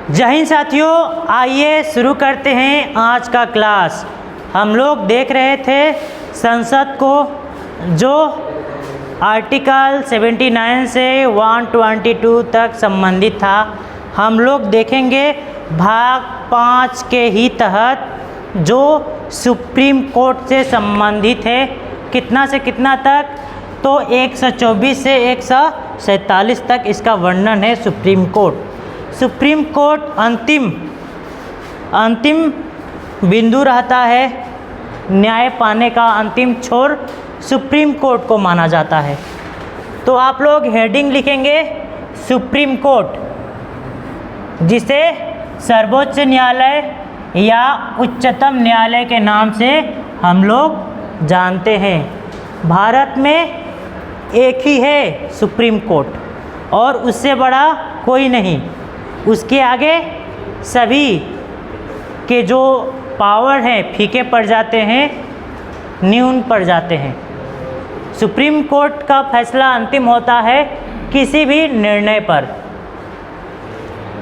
जय हिंद साथियों, आइए शुरू करते हैं आज का क्लास। हम लोग देख रहे थे संसद को, जो आर्टिकल 79 से 122 तक संबंधित था। हम लोग देखेंगे भाग 5 के ही तहत जो सुप्रीम कोर्ट से संबंधित है। कितना से कितना तक? तो 124 से 147 तक इसका वर्णन है। सुप्रीम कोर्ट अंतिम बिंदु रहता है। न्याय पाने का अंतिम छोर सुप्रीम कोर्ट को माना जाता है। तो आप लोग हेडिंग लिखेंगे सुप्रीम कोर्ट, जिसे सर्वोच्च न्यायालय या उच्चतम न्यायालय के नाम से हम लोग जानते हैं। भारत में एक ही है सुप्रीम कोर्ट और उससे बड़ा कोई नहीं। उसके आगे सभी के जो पावर हैं फीके पड़ जाते हैं, न्यून पड़ जाते हैं। सुप्रीम कोर्ट का फैसला अंतिम होता है किसी भी निर्णय पर।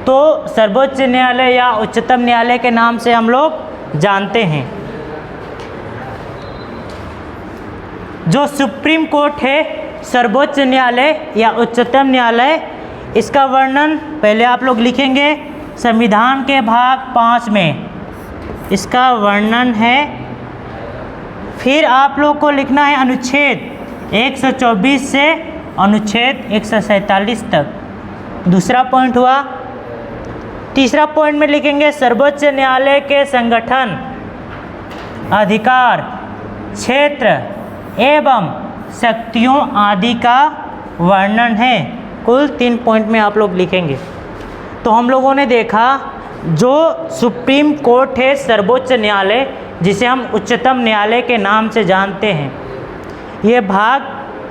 तो सर्वोच्च न्यायालय या उच्चतम न्यायालय के नाम से हम लोग जानते हैं। जो सुप्रीम कोर्ट है, सर्वोच्च न्यायालय या उच्चतम न्यायालय, इसका वर्णन पहले आप लोग लिखेंगे संविधान के भाग 5 में इसका वर्णन है। फिर आप लोग को लिखना है अनुच्छेद 124 से अनुच्छेद 147 तक। दूसरा पॉइंट हुआ। तीसरा पॉइंट में लिखेंगे सर्वोच्च न्यायालय के संगठन, अधिकार, क्षेत्र एवं शक्तियों आदि का वर्णन है। कुल 3 पॉइंट में आप लोग लिखेंगे। तो हम लोगों ने देखा जो सुप्रीम कोर्ट है, सर्वोच्च न्यायालय, जिसे हम उच्चतम न्यायालय के नाम से जानते हैं, ये भाग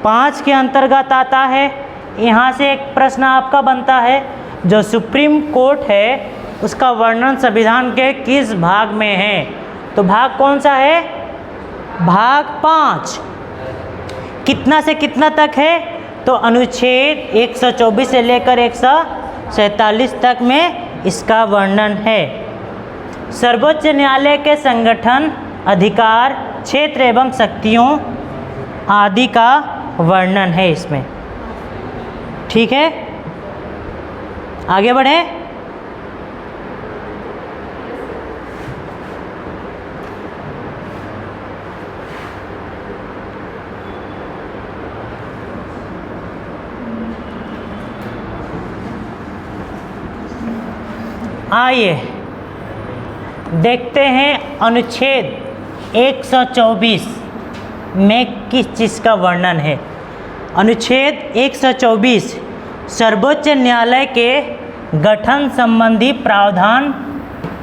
5 के अंतर्गत आता है। यहाँ से एक प्रश्न आपका बनता है, जो सुप्रीम कोर्ट है उसका वर्णन संविधान के किस भाग में है? तो भाग कौन सा है? भाग 5। कितना से कितना तक है? तो अनुच्छेद 124 से लेकर 147 तक में इसका वर्णन है। सर्वोच्च न्यायालय के संगठन, अधिकार, क्षेत्र एवं शक्तियों आदि का वर्णन है इसमें। ठीक है, आगे बढ़े। आइए देखते हैं अनुच्छेद 124 में किस चीज़ का वर्णन है। अनुच्छेद 124 सर्वोच्च न्यायालय के गठन संबंधी प्रावधान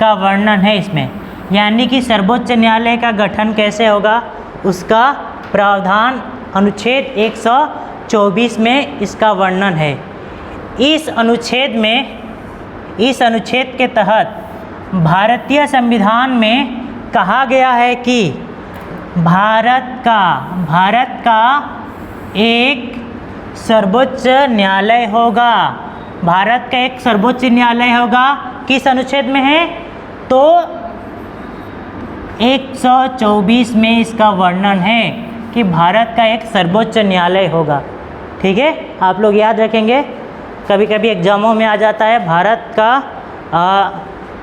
का वर्णन है इसमें। यानी कि सर्वोच्च न्यायालय का गठन कैसे होगा, उसका प्रावधान अनुच्छेद 124 में इसका वर्णन है। इस अनुच्छेद के तहत भारतीय संविधान में कहा गया है कि भारत का एक सर्वोच्च न्यायालय होगा। भारत का एक सर्वोच्च न्यायालय होगा। किस अनुच्छेद में है? तो 124 में इसका वर्णन है कि भारत का एक सर्वोच्च न्यायालय होगा। ठीक है, आप लोग याद रखेंगे। कभी कभी एग्जामों में आ जाता है भारत का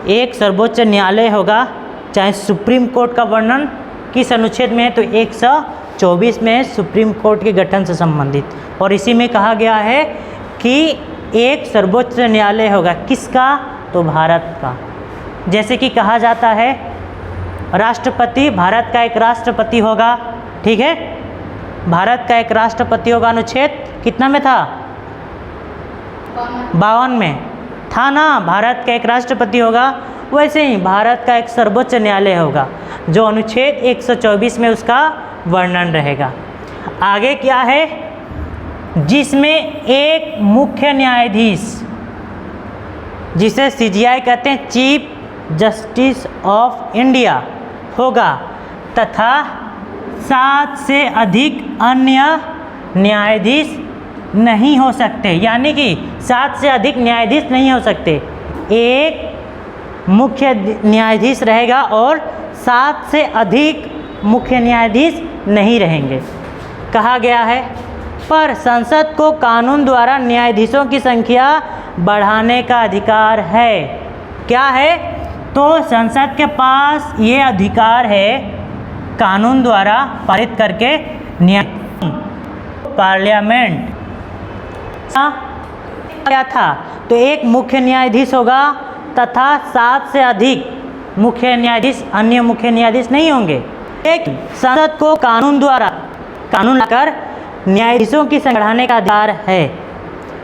एक सर्वोच्च न्यायालय होगा। चाहे सुप्रीम कोर्ट का वर्णन किस अनुच्छेद में है? तो 124 में सुप्रीम कोर्ट के गठन से संबंधित। और इसी में कहा गया है कि एक सर्वोच्च न्यायालय होगा। किसका? तो भारत का। जैसे कि कहा जाता है राष्ट्रपति, भारत का एक राष्ट्रपति होगा। ठीक है, भारत का एक राष्ट्रपति होगा। अनुच्छेद कितना में था? 52 में था ना। भारत का एक राष्ट्रपति होगा। वैसे ही भारत का एक सर्वोच्च न्यायालय होगा, जो अनुच्छेद 124 में उसका वर्णन रहेगा। आगे क्या है? जिसमें एक मुख्य न्यायाधीश, जिसे CJI कहते हैं, चीफ जस्टिस ऑफ इंडिया होगा, तथा 7 से अधिक अन्य न्यायाधीश नहीं हो सकते। यानी कि 7 से अधिक न्यायाधीश नहीं हो सकते। एक मुख्य न्यायाधीश रहेगा और 7 से अधिक मुख्य न्यायाधीश नहीं रहेंगे। कहा गया है पर संसद को कानून द्वारा न्यायाधीशों की संख्या बढ़ाने का अधिकार है। क्या है? तो संसद के पास ये अधिकार है कानून द्वारा पारित करके पार्लियामेंट क्या था, तो एक मुख्य न्यायाधीश होगा तथा 7 से अधिक मुख्य न्यायाधीश, अन्य मुख्य न्यायाधीश नहीं होंगे। एक संसद को कानून द्वारा कानून लाकर न्यायाधीशों की संख्या बढ़ाने का अधिकार है।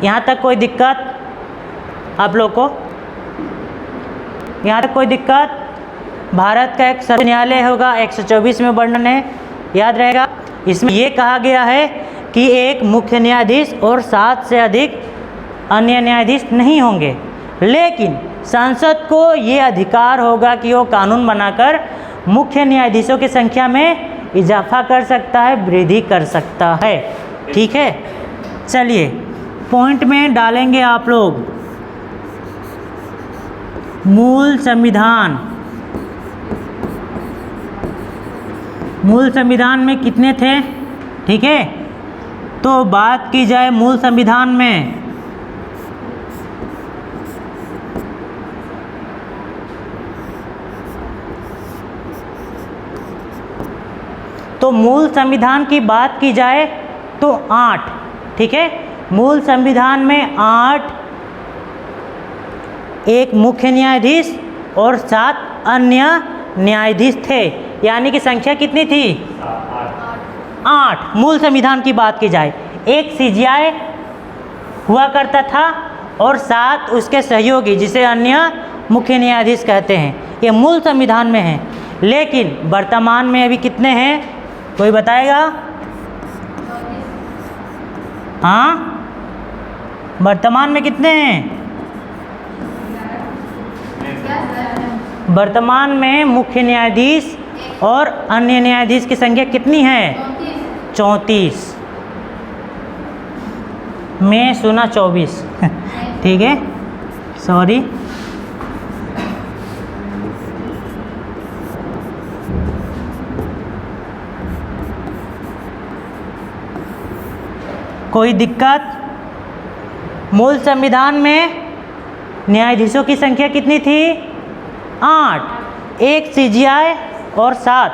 यहाँ तक कोई दिक्कत आप लोग को? यहाँ तक कोई दिक्कत? भारत का एक सर्वोच्च न्यायालय होगा, 124 में वर्णन है, याद रहेगा। इसमें ये कहा गया है कि एक मुख्य न्यायाधीश और 7 से अधिक अन्य न्यायाधीश नहीं होंगे, लेकिन संसद को ये अधिकार होगा कि वो कानून बनाकर मुख्य न्यायाधीशों की संख्या में इजाफा कर सकता है, वृद्धि कर सकता है। ठीक है, चलिए पॉइंट में डालेंगे आप लोग। मूल संविधान, मूल संविधान में कितने थे? ठीक है, तो बात की जाए मूल संविधान में, तो मूल संविधान की बात की जाए तो 8, ठीक है, मूल संविधान में 8 एक मुख्य न्यायाधीश और 7 अन्य न्यायाधीश थे, यानी कि संख्या कितनी थी? 8 मूल संविधान की बात की जाए। एक सीजीआई हुआ करता था और 7 उसके सहयोगी जिसे अन्य मुख्य न्यायाधीश कहते हैं, ये मूल संविधान में है। लेकिन वर्तमान में अभी कितने हैं, कोई बताएगा? हाँ, वर्तमान में कितने हैं? वर्तमान में मुख्य न्यायाधीश और अन्य न्यायाधीश की संख्या कितनी है? 34। मैं सुना 24। ठीक है, सॉरी। कोई दिक्कत? मूल संविधान में न्यायाधीशों की संख्या कितनी थी? 8, एक सीजीआई और 7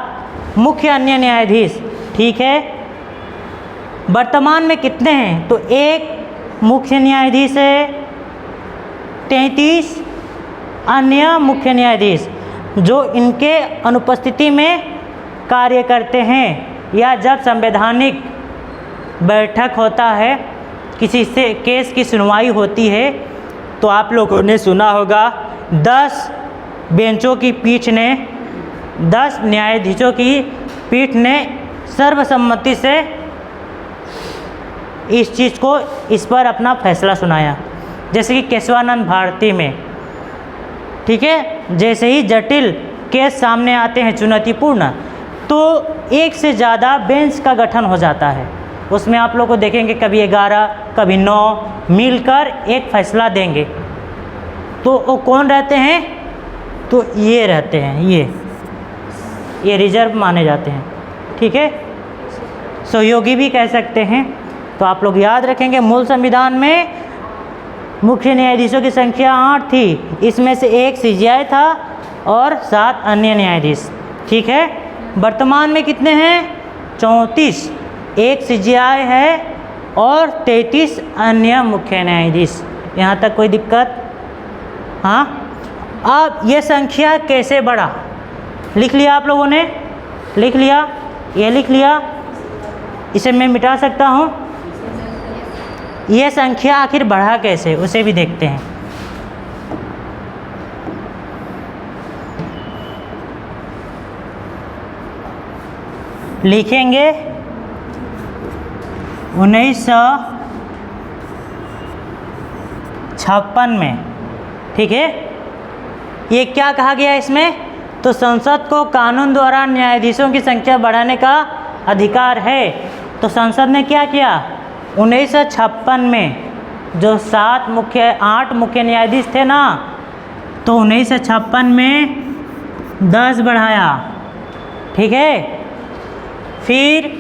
मुख्य अन्य न्यायाधीश। ठीक है, वर्तमान में कितने हैं? तो एक मुख्य न्यायाधीश है, 33 अन्य मुख्य न्यायाधीश जो इनके अनुपस्थिति में कार्य करते हैं, या जब संवैधानिक बैठक होता है, किसी से केस की सुनवाई होती है, तो आप लोगों ने सुना होगा 10 बेंचों की पीठ ने, 10 न्यायाधीशों की पीठ ने सर्वसम्मति से इस चीज़ को, इस पर अपना फैसला सुनाया। जैसे कि केशवानंद भारती में, ठीक है, जैसे ही जटिल केस सामने आते हैं चुनौतीपूर्ण, तो एक से ज़्यादा बेंच का गठन हो जाता है। उसमें आप लोग को देखेंगे कभी 11 कभी 9 मिलकर एक फैसला देंगे। तो वो कौन रहते हैं? तो ये रहते हैं, ये रिजर्व माने जाते हैं। ठीक है, सहयोगी भी कह सकते हैं। तो आप लोग याद रखेंगे मूल संविधान में मुख्य न्यायाधीशों की संख्या 8 थी, इसमें से एक सीजीआई था और 7 अन्य न्यायाधीश। ठीक है, वर्तमान में कितने हैं? 34, एक सीजीआई है और 33 अन्य मुख्य न्यायाधीश। यहाँ तक कोई दिक्कत? हाँ, अब ये संख्या कैसे बढ़ा? लिख लिया आप लोगों ने? लिख लिया? ये लिख लिया? इसे मैं मिटा सकता हूँ। ये संख्या आखिर बढ़ा कैसे, उसे भी देखते हैं। लिखेंगे 1956 में। ठीक है, ये क्या कहा गया इसमें? तो संसद को कानून द्वारा न्यायाधीशों की संख्या बढ़ाने का अधिकार है। तो संसद ने क्या किया? 1956 में जो 8 मुख्य न्यायाधीश थे ना, तो 1956 में 10 बढ़ाया, ठीक है। फिर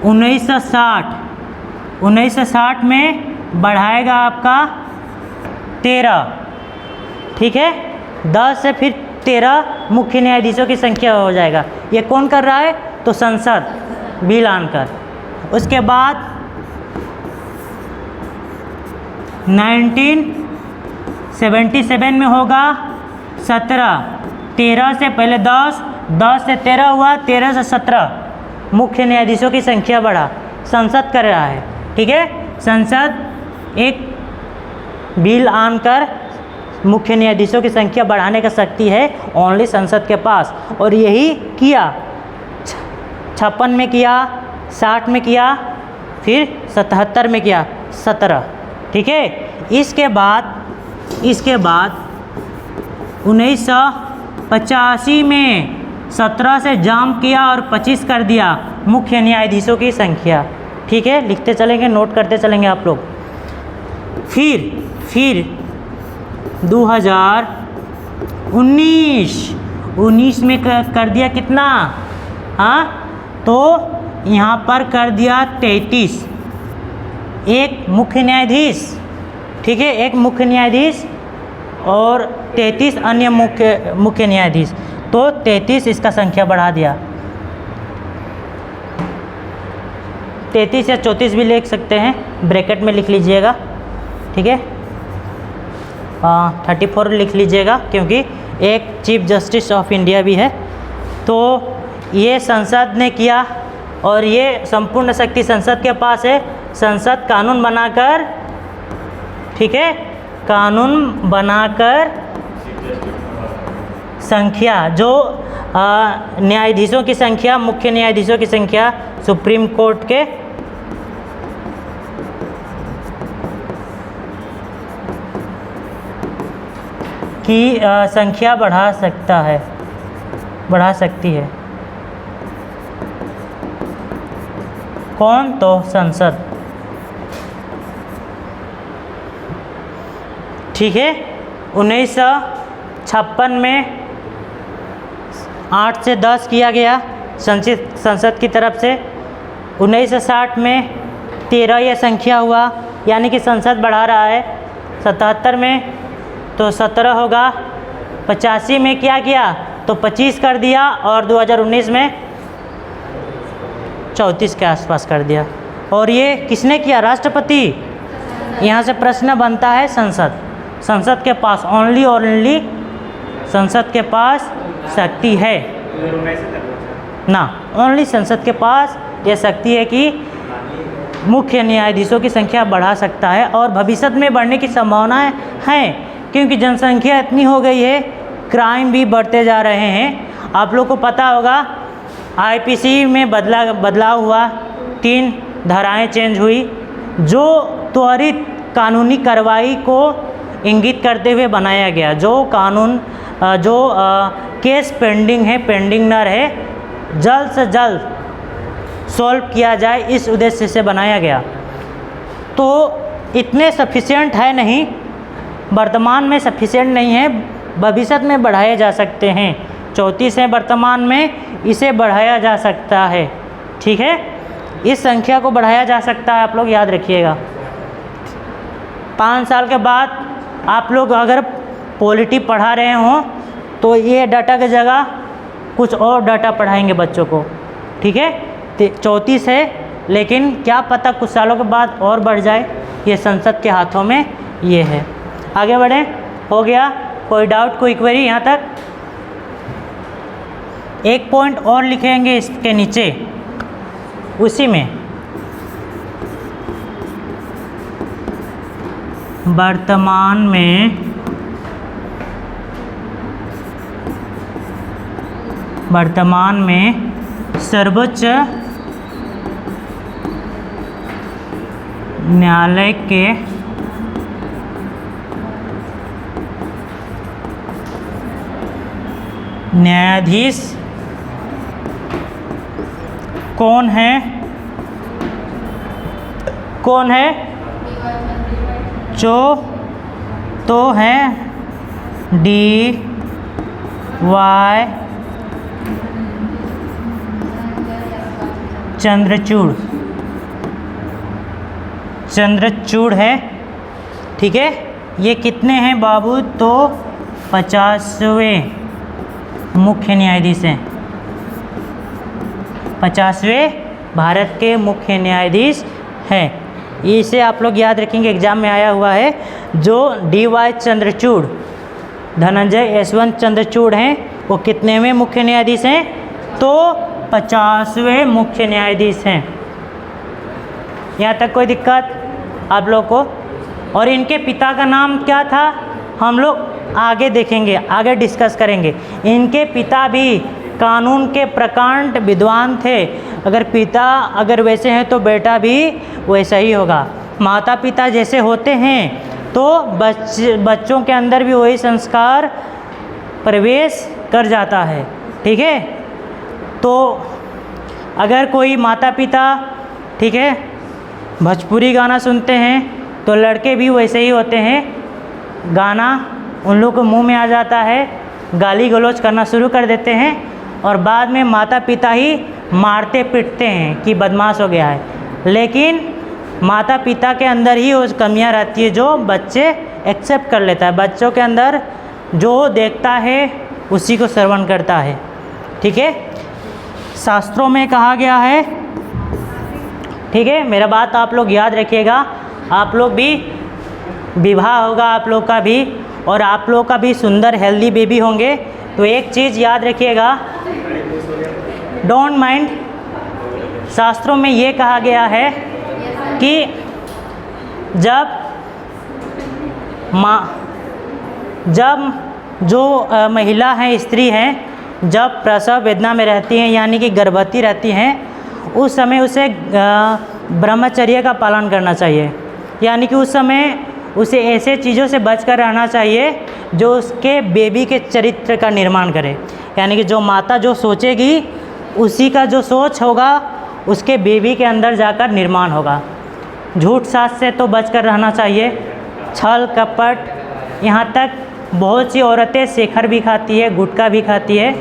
1960 में बढ़ाएगा आपका 13, ठीक है। 10 से फिर 13 मुख्य न्यायाधीशों की संख्या हो जाएगा। ये कौन कर रहा है? तो संसद, बिल आनकर। उसके बाद 1977 में होगा 17, 13 से पहले 10, 10 से 13 हुआ, 13 से 17 मुख्य न्यायाधीशों की संख्या बढ़ा। संसद कर रहा है, ठीक है। संसद एक बिल आनकर मुख्य न्यायाधीशों की संख्या बढ़ाने का शक्ति है ओनली संसद के पास, और यही किया। 56 में किया, 60 में किया, फिर 77 में किया, 17, ठीक है। इसके बाद 1985 में 17 से जाम किया और 25 कर दिया मुख्य न्यायाधीशों की संख्या, ठीक है। लिखते चलेंगे, नोट करते चलेंगे आप लोग। फिर 2019 में कर दिया कितना? हाँ, तो यहाँ पर कर दिया 33, एक मुख्य न्यायाधीश, ठीक है, एक मुख्य न्यायाधीश और 33 अन्य मुख्य न्यायाधीश, तो 33 इसका संख्या बढ़ा दिया। 33 या 34 भी लिख सकते हैं, ब्रैकेट में लिख लीजिएगा, ठीक है। 34 लिख लीजिएगा, क्योंकि एक चीफ जस्टिस ऑफ इंडिया भी है। तो ये संसद ने किया, और ये संपूर्ण शक्ति संसद के पास है। संसद कानून बनाकर, ठीक है, कानून बनाकर संख्या, जो न्यायाधीशों की संख्या, मुख्य न्यायाधीशों की संख्या सुप्रीम कोर्ट के की संख्या बढ़ा सकती है। कौन? तो संसद, ठीक है। 1956 में 8 से 10 किया गया संसद की तरफ से। 1960 में 13 यह संख्या हुआ, यानी कि संसद बढ़ा रहा है। 77 में तो 17 होगा। 85 में क्या किया? तो 25 कर दिया, और 2019 में 34 के आसपास कर दिया। और ये किसने किया? राष्ट्रपति। यहाँ से प्रश्न बनता है संसद के पास ओनली संसद के पास शक्ति है ना, ओनली संसद के पास ये शक्ति है कि मुख्य न्यायाधीशों की संख्या बढ़ा सकता है, और भविष्य में बढ़ने की संभावनाएं हैं, क्योंकि जनसंख्या इतनी हो गई है, क्राइम भी बढ़ते जा रहे हैं। आप लोग को पता होगा आईपीसी में बदलाव हुआ, 3 धाराएं चेंज हुई, जो त्वरित कानूनी कार्रवाई को इंगित करते हुए बनाया गया। जो कानून केस पेंडिंग है, पेंडिंग न रहे, जल्द से जल्द सॉल्व किया जाए, इस उद्देश्य से बनाया गया। तो इतने सफिशिएंट है नहीं, वर्तमान में सफिशिएंट नहीं है, भविष्य में बढ़ाए जा सकते हैं। 34 है वर्तमान में, इसे बढ़ाया जा सकता है, ठीक है। इस संख्या को बढ़ाया जा सकता है, आप लोग याद रखिएगा। 5 साल के बाद आप लोग अगर पॉलिटी पढ़ा रहे हों तो ये डाटा की जगह कुछ और डाटा पढ़ाएंगे बच्चों को, ठीक है। 34 है, लेकिन क्या पता कुछ सालों के बाद और बढ़ जाए, ये संसद के हाथों में ये है। आगे बढ़ें, हो गया? कोई डाउट, कोई क्वेरी यहाँ तक? एक पॉइंट और लिखेंगे इसके नीचे, उसी में वर्तमान में सर्वोच्च न्यायालय के न्यायाधीश कौन है? जो तो हैं डी वाई चंद्रचूड़, चंद्रचूड़ है, ठीक है। ये कितने हैं बाबू? तो 50वें मुख्य न्यायाधीश हैं, 50वें भारत के मुख्य न्यायाधीश हैं। इसे आप लोग याद रखेंगे, एग्जाम में आया हुआ है। जो डी.वाई. चंद्रचूड़, धनंजय यशवंत चंद्रचूड़ हैं, वो कितनेवें मुख्य न्यायाधीश हैं? तो 50वें मुख्य न्यायाधीश हैं। यहाँ तक कोई दिक्कत आप लोग को? और इनके पिता का नाम क्या था हम लोग आगे देखेंगे, आगे डिस्कस करेंगे। इनके पिता भी कानून के प्रकांड विद्वान थे। अगर पिता अगर वैसे हैं तो बेटा भी वैसा ही होगा। माता पिता जैसे होते हैं तो बच्चों के अंदर भी वही संस्कार प्रवेश कर जाता है, ठीक है। तो अगर कोई माता पिता, ठीक है, भोजपुरी गाना सुनते हैं तो लड़के भी वैसे ही होते हैं। गाना उन लोग को मुंह में आ जाता है, गाली गलौज करना शुरू कर देते हैं और बाद में माता पिता ही मारते पीटते हैं कि बदमाश हो गया है। लेकिन माता पिता के अंदर ही वो कमियां रहती है जो बच्चे एक्सेप्ट कर लेता है। बच्चों के अंदर जो देखता है उसी को श्रवण करता है, ठीक है। शास्त्रों में कहा गया है, ठीक है, मेरा बात आप लोग याद रखिएगा। आप लोग भी विवाह होगा आप लोग का भी, और आप लोग का भी सुंदर हेल्दी बेबी होंगे। तो एक चीज़ याद रखिएगा, डोंट माइंड, शास्त्रों में ये कहा गया है कि जब जो महिला हैं, स्त्री हैं, जब प्रसव वेदना में रहती हैं यानी कि गर्भवती रहती हैं, उस समय उसे ब्रह्मचर्य का पालन करना चाहिए। यानी कि उस समय उसे ऐसे चीज़ों से बचकर रहना चाहिए जो उसके बेबी के चरित्र का निर्माण करे। यानी कि जो माता जो सोचेगी उसी का जो सोच होगा उसके बेबी के अंदर जाकर निर्माण होगा। झूठ सास से तो बचकर रहना चाहिए, छल कपट, यहाँ तक बहुत सी औरतें शेखर भी खाती है, गुटखा भी खाती है,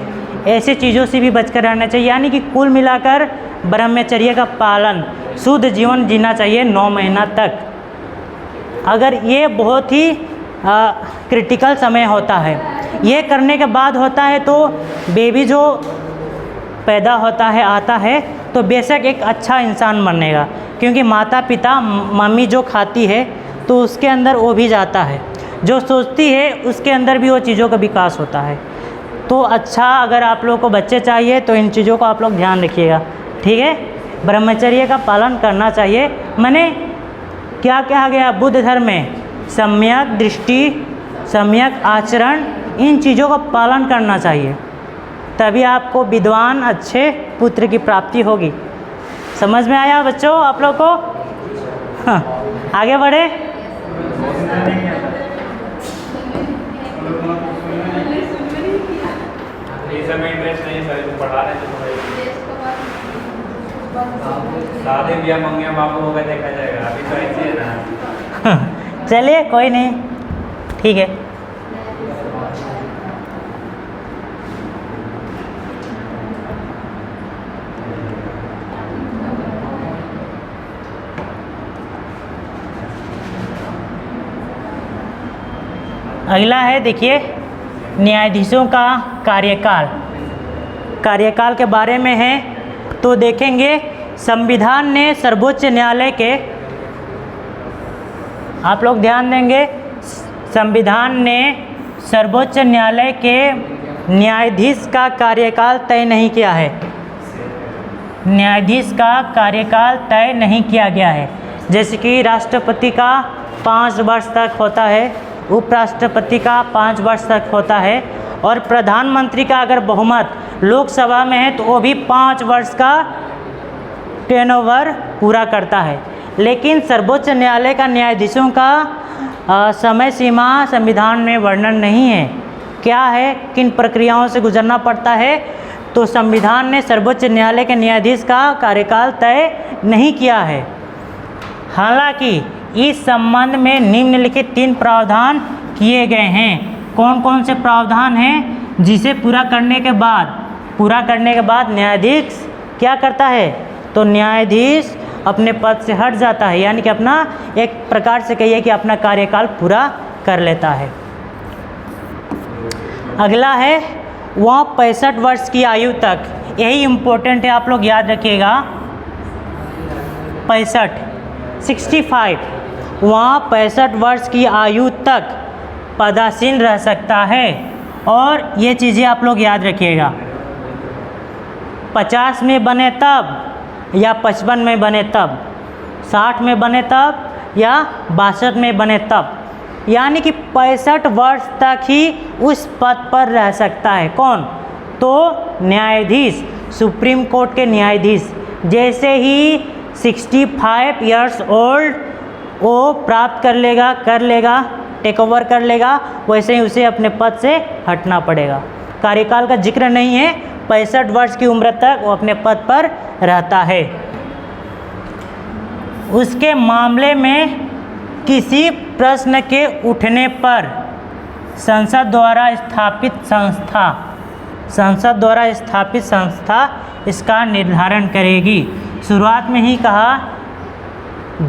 ऐसे चीज़ों से भी बचकर रहना चाहिए। यानी कि कुल मिलाकर ब्रह्मचर्य का पालन, शुद्ध जीवन जीना चाहिए 9 महीना तक। अगर ये बहुत ही क्रिटिकल समय होता है, ये करने के बाद होता है तो बेबी जो पैदा होता है आता है तो बेशक एक अच्छा इंसान बनेगा, क्योंकि माता पिता मम्मी जो खाती है तो उसके अंदर वो भी जाता है, जो सोचती है उसके अंदर भी वो चीज़ों का विकास होता है। तो अच्छा, अगर आप लोग को बच्चे चाहिए तो इन चीज़ों को आप लोग ध्यान रखिएगा, ठीक है। ब्रह्मचर्य का पालन करना चाहिए। मैंने क्या कहा गया बुद्ध धर्म में? सम्यक दृष्टि, सम्यक आचरण, इन चीज़ों का पालन करना चाहिए, तभी आपको विद्वान अच्छे पुत्र की प्राप्ति होगी। समझ में आया बच्चों आप लोग को? हाँ, आगे बढ़े। शादी ब्याह मंगे बाबू होगा देखा जाएगा, अभी तो ऐसे है ना। चलिए कोई नहीं, ठीक है। अगला है, देखिए, न्यायाधीशों का कार्यकाल। कार्यकाल के बारे में है तो देखेंगे, संविधान ने सर्वोच्च न्यायालय के, आप लोग ध्यान देंगे, संविधान ने सर्वोच्च न्यायालय के न्यायाधीश का कार्यकाल तय नहीं किया है। न्यायाधीश का कार्यकाल तय नहीं किया गया है। जैसे कि राष्ट्रपति का 5 वर्ष तक होता है, उपराष्ट्रपति का 5 वर्ष तक होता है, और प्रधानमंत्री का अगर बहुमत लोकसभा में है तो वो भी 5 वर्ष का टेनओवर पूरा करता है। लेकिन सर्वोच्च न्यायालय का न्यायाधीशों का समय सीमा संविधान में वर्णन नहीं है। क्या है, किन प्रक्रियाओं से गुजरना पड़ता है, तो संविधान ने सर्वोच्च न्यायालय के न्यायाधीश का कार्यकाल तय नहीं किया है। हालांकि इस संबंध में निम्नलिखित 3 प्रावधान किए गए हैं। कौन कौन से प्रावधान हैं जिसे पूरा करने के बाद न्यायाधीश क्या करता है? तो न्यायाधीश अपने पद से हट जाता है, यानी कि अपना एक प्रकार से कहिए कि अपना कार्यकाल पूरा कर लेता है। अगला है वह 65 वर्ष की आयु तक, यही इम्पोर्टेंट है, आप लोग याद रखिएगा। 65 वह 65 वर्ष की आयु तक पदासीन रह सकता है। और ये चीज़ें आप लोग याद रखिएगा, 50 में बने तब या 55 में बने तब, 60 में बने तब या 62 में बने तब, यानी कि 65 वर्ष तक ही उस पद पर रह सकता है। कौन? तो न्यायाधीश, सुप्रीम कोर्ट के न्यायाधीश। जैसे ही 65 इयर्स ओल्ड वो प्राप्त कर लेगा, टेक ओवर कर लेगा, वैसे ही उसे अपने पद से हटना पड़ेगा। कार्यकाल का जिक्र नहीं है, 65 वर्ष की उम्र तक वो अपने पद पर रहता है। उसके मामले में किसी प्रश्न के उठने पर संसद द्वारा स्थापित संस्था इसका निर्धारण करेगी। शुरुआत में ही कहा,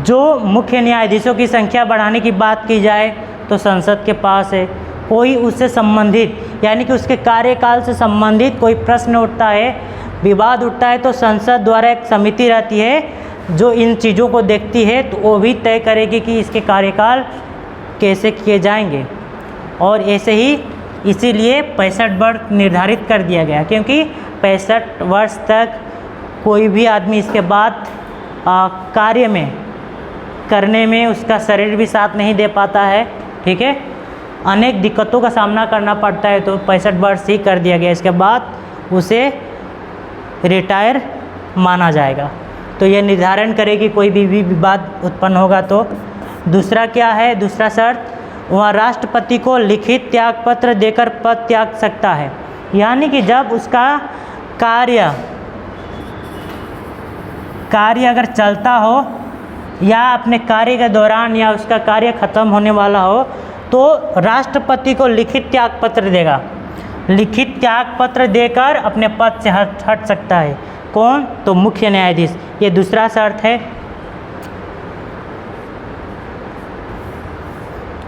जो मुख्य न्यायाधीशों की संख्या बढ़ाने की बात की जाए तो संसद के पास है। कोई उससे संबंधित यानी कि उसके कार्यकाल से संबंधित कोई प्रश्न उठता है, विवाद उठता है, तो संसद द्वारा एक समिति रहती है जो इन चीज़ों को देखती है, तो वो भी तय करेगी कि इसके कार्यकाल कैसे किए जाएंगे। और ऐसे ही इसीलिए 65 वर्ष निर्धारित कर दिया गया, क्योंकि 65 वर्ष तक कोई भी आदमी इसके बाद कार्य में करने में उसका शरीर भी साथ नहीं दे पाता है। ठीक है, अनेक दिक्कतों का सामना करना पड़ता है, तो 65 वर्ष ही कर दिया गया। इसके बाद उसे रिटायर माना जाएगा। तो ये निर्धारण करेगी कोई भी विवाद उत्पन्न होगा तो। दूसरा क्या है? दूसरा शर्त, वह राष्ट्रपति को लिखित त्यागपत्र देकर पद त्याग सकता है। यानी कि जब उसका कार्य अगर चलता हो या अपने कार्य के दौरान या उसका कार्य खत्म होने वाला हो, तो राष्ट्रपति को लिखित त्यागपत्र देगा। लिखित त्यागपत्र देकर अपने पद से हट सकता है। कौन? तो मुख्य न्यायाधीश। ये दूसरा शर्त है।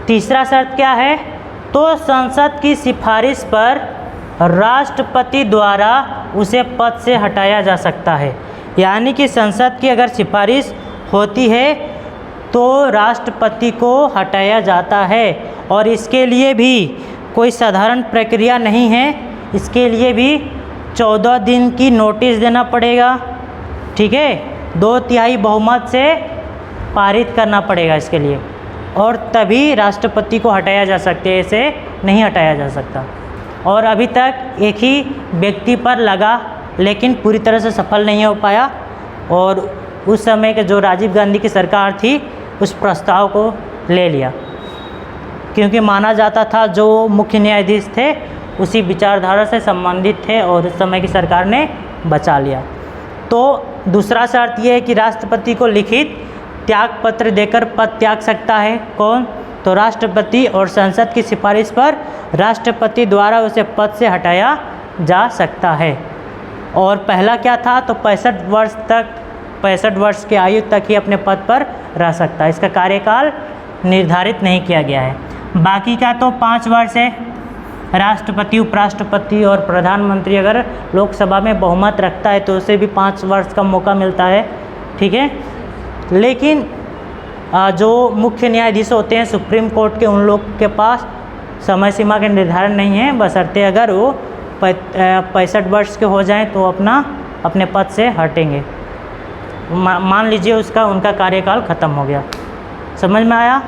तीसरा शर्त क्या है? तो संसद की सिफारिश पर राष्ट्रपति द्वारा उसे पद से हटाया जा सकता है। यानी कि संसद की अगर सिफारिश होती है तो राष्ट्रपति को हटाया जाता है, और इसके लिए भी कोई साधारण प्रक्रिया नहीं है। इसके लिए भी 14 दिन की नोटिस देना पड़ेगा। ठीक है, 2/3 बहुमत से पारित करना पड़ेगा इसके लिए, और तभी राष्ट्रपति को हटाया जा सकता है, ऐसे नहीं हटाया जा सकता। और अभी तक एक ही व्यक्ति पर लगा, लेकिन पूरी तरह से सफल नहीं हो पाया। और उस समय के जो राजीव गांधी की सरकार थी, उस प्रस्ताव को ले लिया, क्योंकि माना जाता था जो मुख्य न्यायाधीश थे उसी विचारधारा से संबंधित थे, और उस समय की सरकार ने बचा लिया। तो दूसरा शर्त ये है कि राष्ट्रपति को लिखित त्यागपत्र देकर पद त्याग सकता है। कौन? तो राष्ट्रपति, और संसद की सिफारिश पर राष्ट्रपति द्वारा उसे पद से हटाया जा सकता है। और पहला क्या था? तो 65 वर्ष की आयु तक ही अपने पद पर रह सकता है। इसका कार्यकाल निर्धारित नहीं किया गया है। बाकी का तो 5 वर्ष है। राष्ट्रपति, उपराष्ट्रपति और प्रधानमंत्री अगर लोकसभा में बहुमत रखता है तो उसे भी 5 वर्ष का मौका मिलता है। ठीक है, लेकिन जो मुख्य न्यायाधीश होते हैं सुप्रीम कोर्ट के, उन लोग के पास समय सीमा के निर्धारण नहीं है, बशर्ते अगर वो 65 वर्ष के हो जाएं तो अपने पद से हटेंगे। मान लीजिए उनका कार्यकाल ख़त्म हो गया। समझ में आया?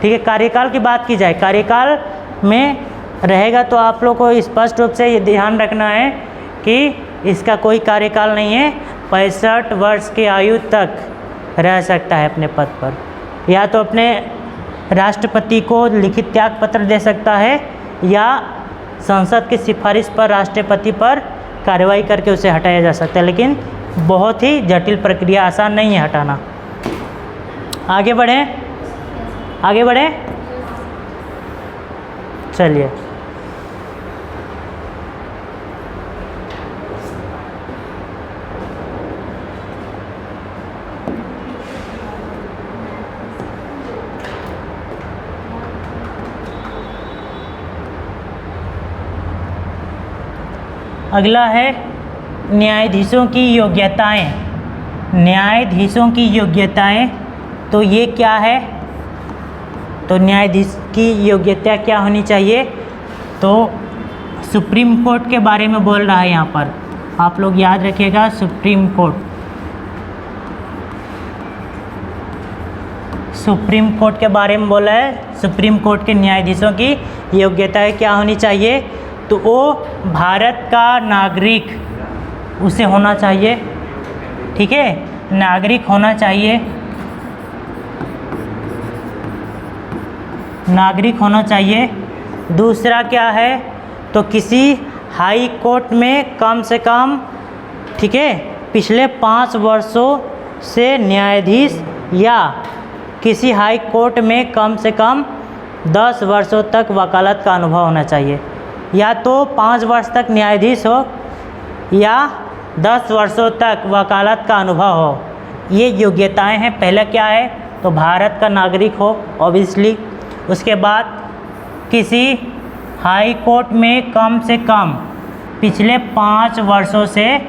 ठीक है, कार्यकाल की बात की जाए, कार्यकाल में रहेगा तो आप लोग को स्पष्ट रूप से ये ध्यान रखना है कि इसका कोई कार्यकाल नहीं है। 65 वर्ष की आयु तक रह सकता है अपने पद पर, या तो अपने राष्ट्रपति को लिखित त्यागपत्र दे सकता है, या संसद की सिफारिश पर राष्ट्रपति पर कार्रवाई करके उसे हटाया जा सकता है। लेकिन बहुत ही जटिल प्रक्रिया, आसान नहीं है हटाना। आगे बढ़ें। चलिए, अगला है न्यायाधीशों की योग्यताएं। न्यायाधीशों की योग्यताएं, तो ये क्या है? तो न्यायाधीश की योग्यता क्या होनी चाहिए? तो सुप्रीम कोर्ट के बारे में बोल रहा है यहाँ पर, आप लोग याद रखिएगा, सुप्रीम कोर्ट। सुप्रीम कोर्ट के बारे में बोला है। सुप्रीम कोर्ट के न्यायाधीशों की योग्यताएं क्या होनी चाहिए? तो वो भारत का नागरिक उसे होना चाहिए, ठीक है, नागरिक होना चाहिए, नागरिक होना चाहिए। दूसरा क्या है? तो किसी हाई कोर्ट में कम से कम, ठीक है, पिछले 5 वर्षों से न्यायाधीश, या किसी हाई कोर्ट में कम से कम 10 वर्षों तक वकालत का अनुभव होना चाहिए। या तो 5 वर्ष तक न्यायाधीश हो या 10 वर्षों तक वकालत का अनुभव हो, ये योग्यताएं हैं। पहला क्या है? तो भारत का नागरिक हो, ऑब्वियसली। उसके बाद किसी हाई कोर्ट में कम से कम पिछले 5 वर्षों से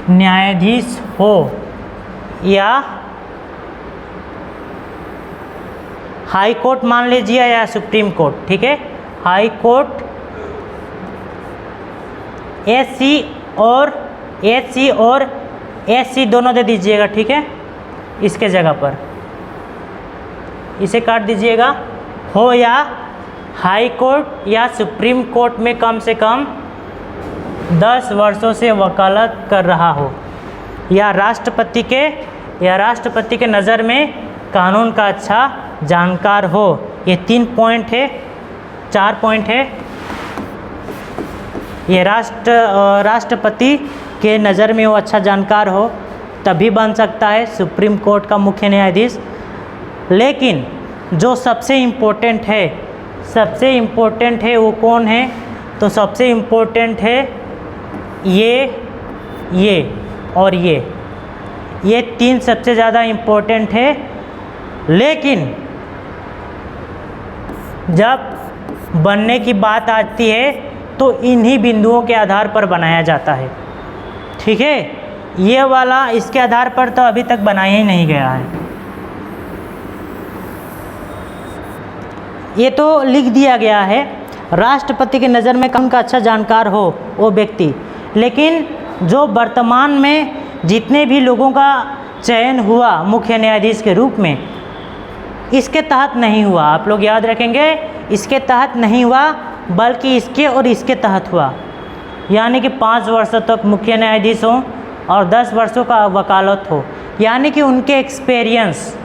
न्यायाधीश हो, या हाई कोर्ट मान लीजिए या सुप्रीम कोर्ट, ठीक है, हाई कोर्ट, एससी और एससी दोनों दे दीजिएगा, ठीक है, इसके जगह पर इसे काट दीजिएगा। हो या हाई कोर्ट या सुप्रीम कोर्ट में कम से कम 10 वर्षों से वकालत कर रहा हो, या राष्ट्रपति के नज़र में कानून का अच्छा जानकार हो। ये 3 पॉइंट है, 4 पॉइंट है। ये राष्ट्रपति के नज़र में वो अच्छा जानकार हो, तभी बन सकता है सुप्रीम कोर्ट का मुख्य न्यायाधीश। लेकिन जो सबसे इम्पोर्टेंट है वो कौन है? तो सबसे इम्पोर्टेंट है ये और ये 3 सबसे ज़्यादा इम्पोर्टेंट है। लेकिन जब बनने की बात आती है तो इन्हीं बिंदुओं के आधार पर बनाया जाता है, ठीक है। ये वाला इसके आधार पर तो अभी तक बनाया ही नहीं गया है। ये तो लिख दिया गया है, राष्ट्रपति की नज़र में कानून का अच्छा जानकार हो वो व्यक्ति। लेकिन जो वर्तमान में जितने भी लोगों का चयन हुआ मुख्य न्यायाधीश के रूप में, इसके तहत नहीं हुआ। आप लोग याद रखेंगे, इसके तहत नहीं हुआ, बल्कि इसके और इसके तहत हुआ। यानी कि 5 वर्षों तक मुख्य न्यायाधीश हो और 10 वर्षों का वकालत हो। यानी कि उनके एक्सपीरियंस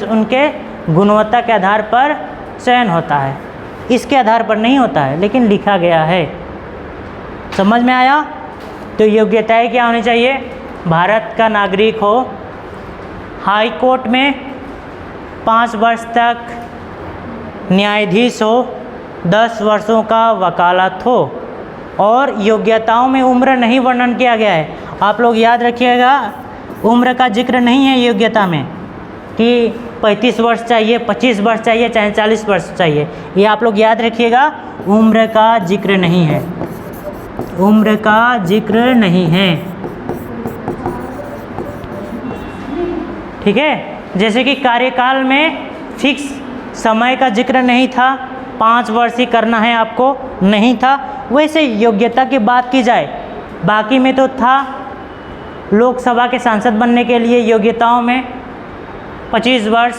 उनके गुणवत्ता के आधार पर चयन होता है, इसके आधार पर नहीं होता है, लेकिन लिखा गया है। समझ में आया? तो योग्यताएं क्या होनी चाहिए? भारत का नागरिक हो, हाई कोर्ट में 5 वर्ष तक न्यायाधीश हो, 10 वर्षों का वकालत हो, और योग्यताओं में उम्र नहीं वर्णन किया गया है। आप लोग याद रखिएगा, उम्र का जिक्र नहीं है योग्यता में कि 35 वर्ष चाहिए, 25 वर्ष चाहिए, चाहे 40 वर्ष चाहिए। ये आप लोग याद रखिएगा, उम्र का जिक्र नहीं है, उम्र का जिक्र नहीं है, ठीक है। जैसे कि कार्यकाल में फिक्स समय का जिक्र नहीं था, 5 वर्ष ही करना है आपको, नहीं था। वैसे योग्यता की बात की जाए, बाकी में तो था। लोकसभा के सांसद बनने के लिए योग्यताओं में 25 वर्ष,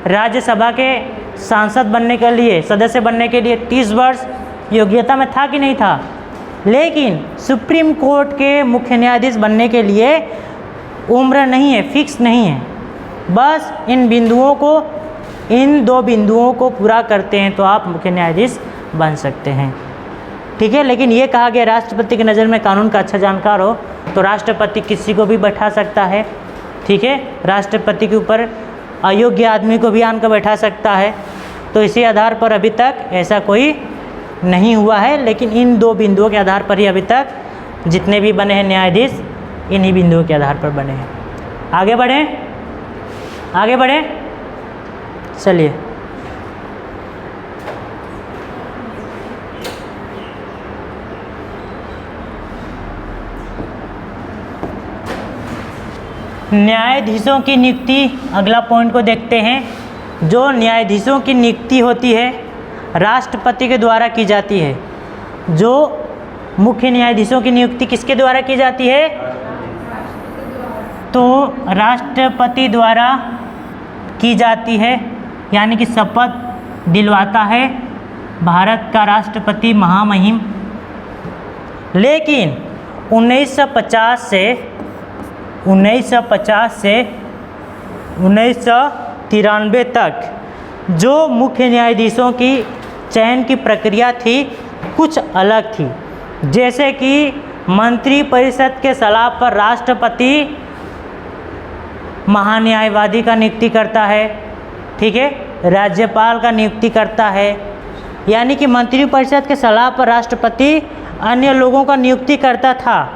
राज्यसभा के सांसद बनने के लिए, सदस्य बनने के लिए 30 वर्ष योग्यता में था कि नहीं था। लेकिन सुप्रीम कोर्ट के मुख्य न्यायाधीश बनने के लिए उम्र नहीं है, फिक्स नहीं है। बस इन 2 बिंदुओं को पूरा करते हैं तो आप मुख्य न्यायाधीश बन सकते हैं, ठीक है। लेकिन ये कहा गया राष्ट्रपति की नज़र में कानून का अच्छा जानकार हो, तो राष्ट्रपति किसी को भी बैठा सकता है, ठीक है। राष्ट्रपति के ऊपर अयोग्य आदमी को भी आन कर बैठा सकता है, तो इसी आधार पर अभी तक ऐसा कोई नहीं हुआ है, लेकिन इन 2 बिंदुओं के आधार पर ही अभी तक जितने भी बने हैं न्यायाधीश इन्हीं बिंदुओं के आधार पर बने हैं। आगे बढ़ें, आगे बढ़ें, चलिए। न्यायाधीशों की नियुक्ति, अगला पॉइंट को देखते हैं। जो न्यायाधीशों की नियुक्ति होती है राष्ट्रपति के द्वारा की जाती है। जो मुख्य न्यायाधीशों की नियुक्ति किसके द्वारा की जाती है? तो राष्ट्रपति द्वारा की जाती है, यानी कि शपथ दिलवाता है भारत का राष्ट्रपति महामहिम। लेकिन 1950 से 1993 तक जो मुख्य न्यायाधीशों की चयन की प्रक्रिया थी कुछ अलग थी। जैसे कि मंत्रिपरिषद के सलाह पर राष्ट्रपति महान्यायवादी का नियुक्ति करता है, ठीक है, राज्यपाल का नियुक्ति करता है, यानी कि मंत्रिपरिषद के सलाह पर राष्ट्रपति अन्य लोगों का नियुक्ति करता था।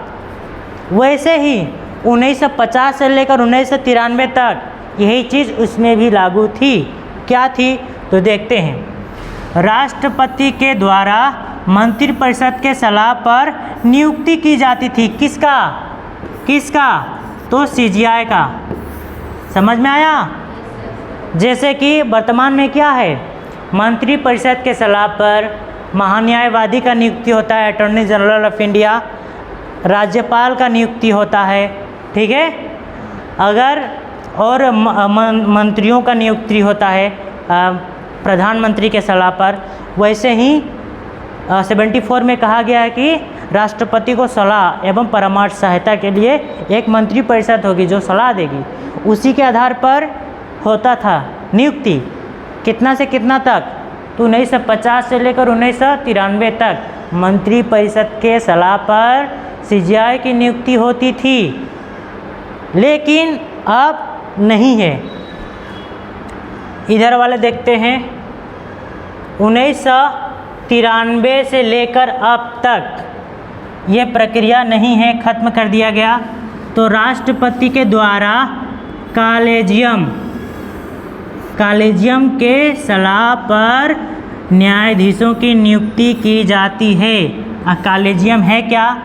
वैसे ही 1950 से लेकर 1993 तक यही चीज़ उसमें भी लागू थी। क्या थी? तो देखते हैं। राष्ट्रपति के द्वारा मंत्रिपरिषद के सलाह पर नियुक्ति की जाती थी। किसका? किसका? तो सीजीआई का। समझ में आया? जैसे कि वर्तमान में क्या है, मंत्रिपरिषद के सलाह पर महान्यायवादी का नियुक्ति होता है, अटॉर्नी जनरल ऑफ इंडिया, राज्यपाल का नियुक्ति होता है, ठीक है। अगर और मंत्रियों का नियुक्ति होता है प्रधानमंत्री के सलाह पर। वैसे ही 74 में कहा गया है कि राष्ट्रपति को सलाह एवं परामर्श सहायता के लिए एक मंत्रिपरिषद होगी जो सलाह देगी। उसी के आधार पर होता था नियुक्ति। कितना से कितना तक? तो 1950 से लेकर 1993 तक मंत्रिपरिषद के सलाह पर सीजीआई की नियुक्ति होती थी। लेकिन अब नहीं है। इधर वाले देखते हैं। 1993 से लेकर अब तक ये प्रक्रिया नहीं है, ख़त्म कर दिया गया। तो राष्ट्रपति के द्वारा कॉलेजियम के सलाह पर न्यायाधीशों की नियुक्ति की जाती है। कॉलेजियम है क्या?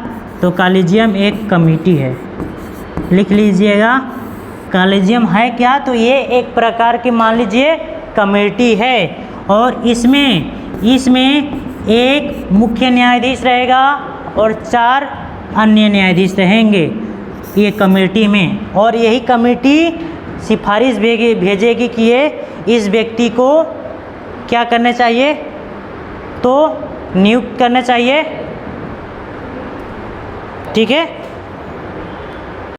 तो कॉलेजियम एक कमेटी है, लिख लीजिएगा। कॉलेजियम है क्या? तो ये एक प्रकार की मान लीजिए कमेटी है, और इसमें एक मुख्य न्यायाधीश रहेगा और 4 अन्य न्यायाधीश रहेंगे ये कमेटी में। और यही कमेटी सिफारिश भेजेगी कि ये इस व्यक्ति को क्या करना चाहिए, तो नियुक्त करना चाहिए, ठीक है।